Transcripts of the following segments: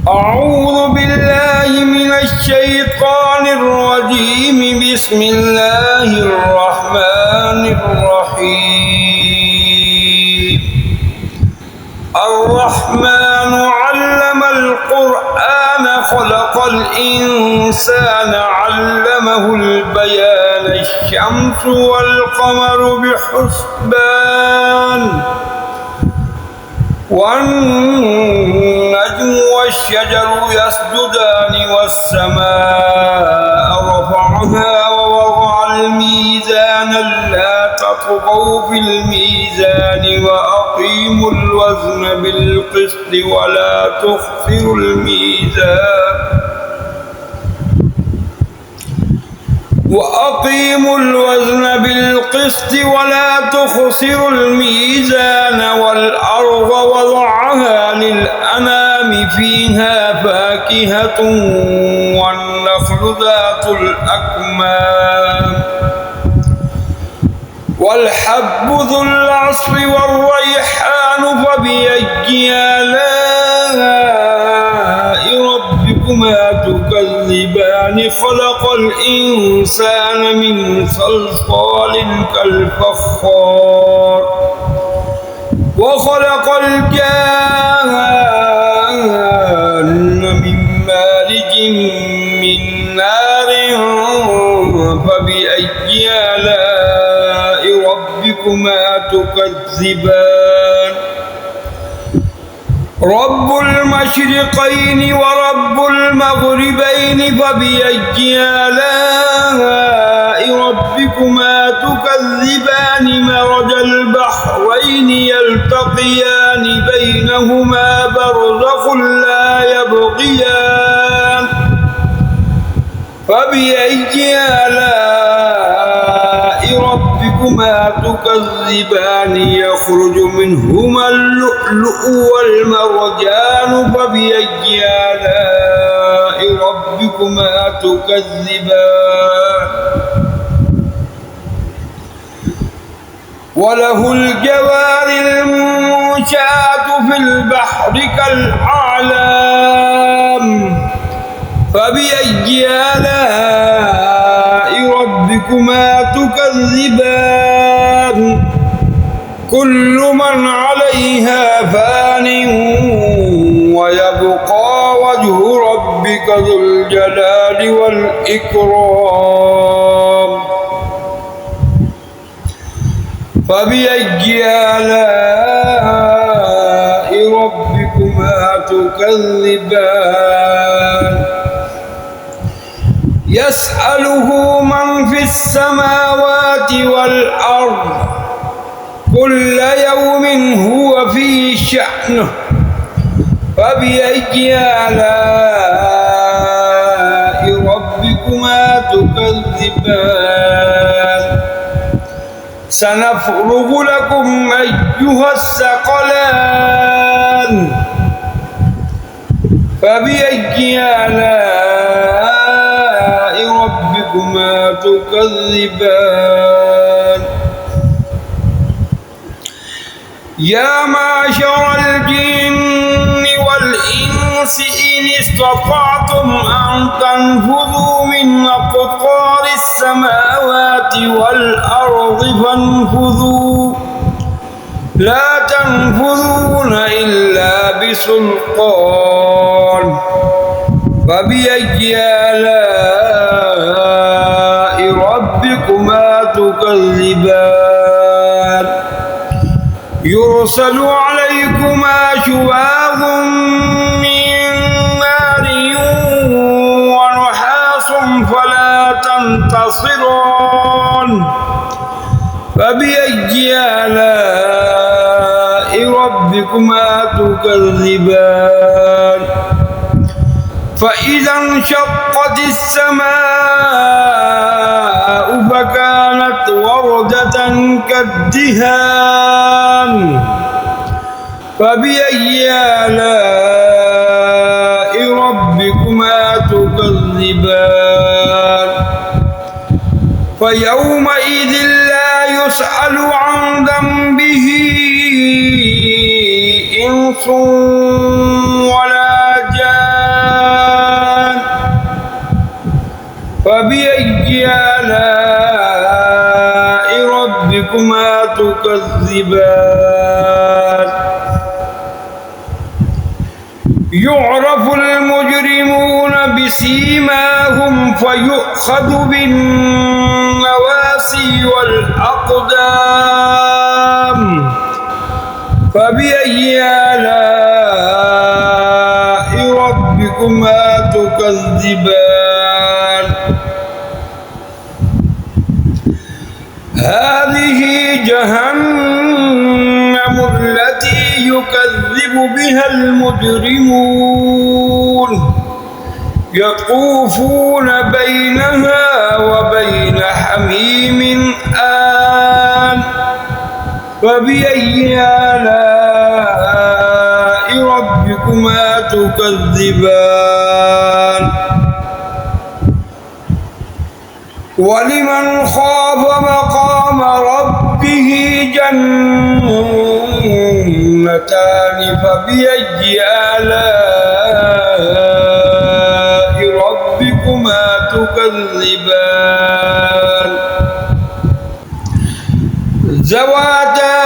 أعوذ بالله من الشيطان الرجيم. بسم الله الرحمن الرحيم. الرحمن علم القرآن خلق الإنسان علمه البيان. الشمس والقمر بحسبان والنجم والشجر يسجدان والسماء رفعها ووضع الميزان لا تطغوا في الميزان وأقيموا الوزن بالقسط ولا تخسروا الميزان والأرض وضعها للأنام فيها فاكهة والنخل ذات الأكمام والحب ذو العصف والريحان فبأي آلاء ربكما تكذبان. خلق الإنسان من صلصال كالفخار وخلق الجان من مارج من نار فبأي آلاء ربكما تكذبان. رب المشرقين ورب المغربين فبأي آلاء ربكما تكذبان. مرج البحرين يلتقيان بينهما برزخ لا يبغيان فبأي آلاء ربكما تكذبان. يخرج منهما اللؤلؤ والمرجان فبأي آلاء ربكما تكذبان. وله الجوار المنشآت في البحر كالأعلام فبأي آلاء ربكما تكذبان. كل من عليها فان ويبقى وجه ربك ذو الجلال والإكرام فبأي آلاء ربكما تكذبان. يسأله من في السماوات والأرض كل يوم هو في شأنه فبأي آلاء ربكما تكذبان. سنفرغ لكم أيها الثقلان فبأي آلاء ربكما تكذبان. يا معشر الجن والإنس إن استطعتم أن تنفذوا من أقطار السماوات والأرض فانفذوا لا تنفذون إلا بسلطان فبأي آلاء ربكما تكذبان. يرسل عليكما شواظ من نار ونحاس فلا تنتصران فبأي آلاء ربكما تكذبان. فإذا انشقت السماء فكانت وردة كالدهان فبأي آلاء ربكما تكذبان. فيومئذ لا يسأل عن ذنبه إنس ولا جان تكذبان يعرف المجرمون بسيماهم فيؤخذ بالنواسي والأقدام فبأي آلاء ربكما تكذبان هذه جهنم التي يكذب بها المجرمون يطوفون بينها وبين حميم آن فبأي آلاء ربكما تكذبان ولمن خاف مقام ربه جنتان فبأي آلاء ربكما تكذبان ذواتا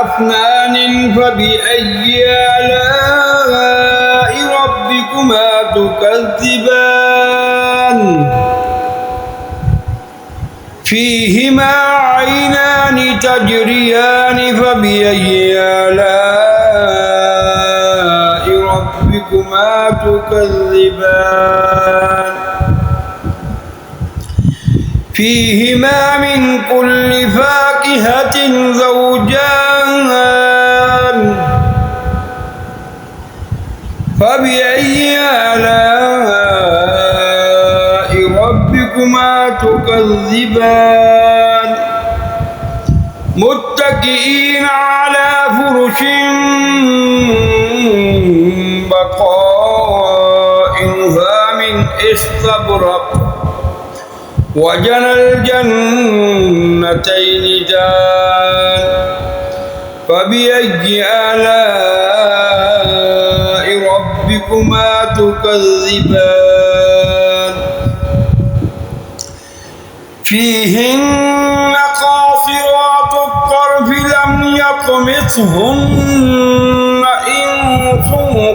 أفنان فبأي آلاء ربكما تكذبان فيهما عينان تجريان فبأي آلاء ربكما تكذبان فيهما من كل فاكهة زوجان فبأي آلاء ربكما تكذبان متكئين على فرش بطائنها من استبرق وجنى الجنتين دان فبأي آلاء ربكما تكذبان فيهن قاصرات الطرف لم يطمثهن إنس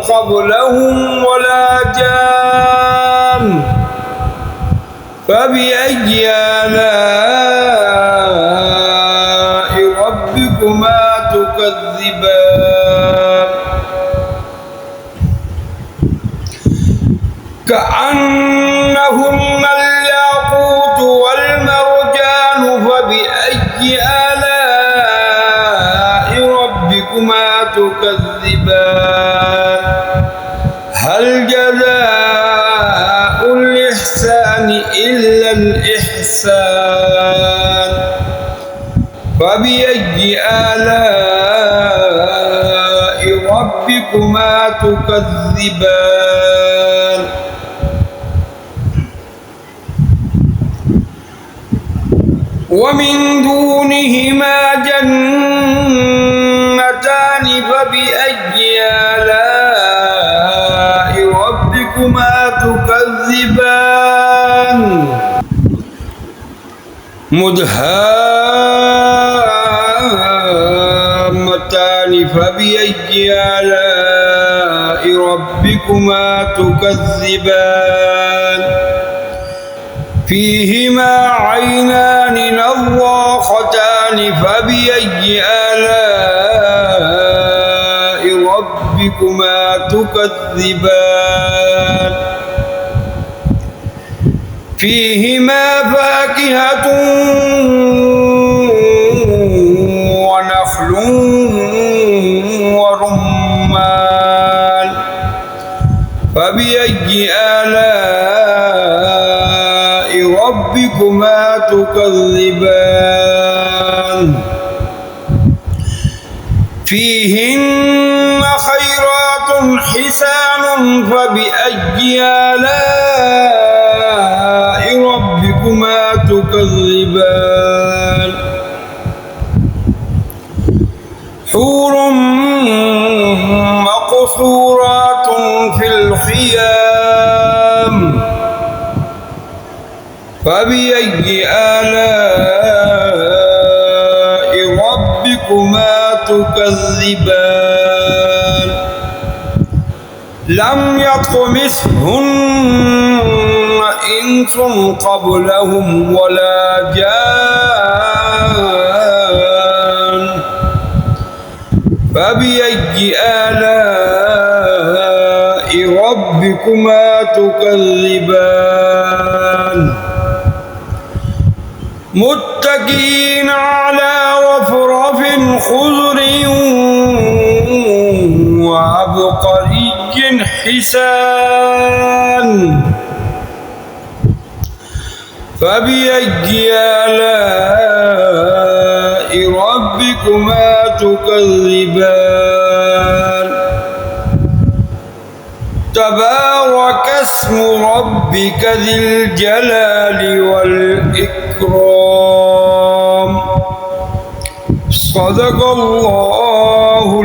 قبلهم ولا جان فبأي آلاء ربكما تكذبان كأنهن الياقوت والمرجان فبأي آلاء ربكما تكذبان هل جزاء الإحسان إلا الإحسان فبأي آلاء ربكما تكذبان ومن دونهما جنتان فبأي آلاء ربكما تكذبان مدهامتان فبأي آلاء ربكما تكذبان فيهما عينان نضاختان فبأي آلاء ربكما تكذبان فيهما فاكهة ونخل ورمان فبأي آلاء ربكما تكذبان فيهن خيرات حسان فبأي آلاء ربكما تكذبان حور مقصورات في الخيام فبأي آلاء ربكما تكذبان لم يطمثهن إنس قبلهم ولا جان فبأي آلاء ربكما تكذبان متكئين على رفرف خضر وعبقري حسان فبأي آلاء ربكما تكذبان تبارك اسم ربك ذي الجلال والإكرام صدق الله